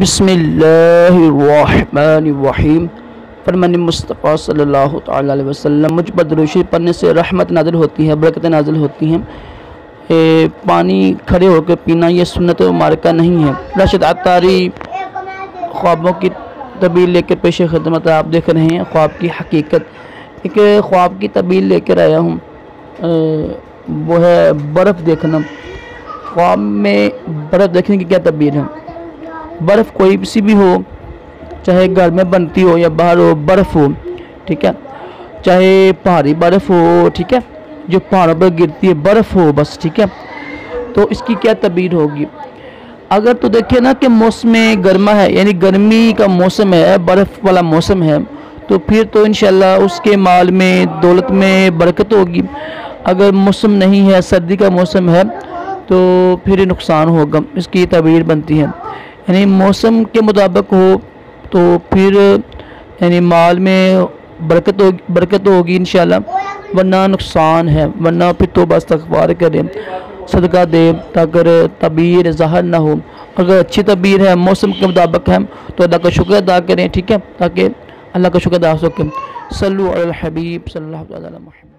بسم اللہ الرحمن الرحیم۔ فرمان مصطفیٰ صلی اللہ تعالیٰ علیہ وسلم، مجھ پر درود شریف پڑھنے سے رحمت نازل ہوتی ہے، برکتیں نازل ہوتی ہیں۔ پانی کھڑے ہو کے پینا یہ سنت مبارکہ نہیں ہے۔ راشد عطاری خوابوں کی تعبیر لے کے پیش خدمت آپ دیکھ رہے ہیں۔ خواب کی حقیقت، ایک خواب کی تعبیر لے کر آیا ہوں، وہ ہے برف دیکھنا۔ خواب میں برف دیکھنے کی کیا تعبیر ہے؟ برف کوئی سی بھی ہو، چاہے گھر میں بنتی ہو یا باہر ہو، برف ہو، ٹھیک ہے، چاہے پہاڑی برف ہو، ٹھیک ہے، جو پہاڑوں پر گرتی ہے، برف ہو بس، ٹھیک ہے، تو اس کی کیا تعبیر ہوگی؟ اگر تو دیکھیں نا کہ موسم گرما ہے، یعنی گرمی کا موسم ہے، برف والا موسم ہے، تو پھر تو انشاءاللہ اس کے مال میں، دولت میں برکت ہوگی۔ اگر موسم نہیں ہے، سردی کا موسم ہے، تو پھر نقصان ہوگا، اس کی تعبیر بنتی ہے۔ یعنی موسم کے مطابق ہو تو پھر یعنی مال میں برکت ہوگی انشاءاللہ، ورنہ نقصان ہے، ورنہ پھر توبہ استغفار کریں، صدقہ دے تاکہ تعبیر ظاہر نہ ہو۔ اگر اچھی تعبیر ہے، موسم کے مطابق ہے، تو اللہ کا شکر ادا کریں، ٹھیک ہے، تاکہ اللہ کا شکر ادا ہو سکے۔ صلو علی الحبیب صلی اللہ علیہ وسلم۔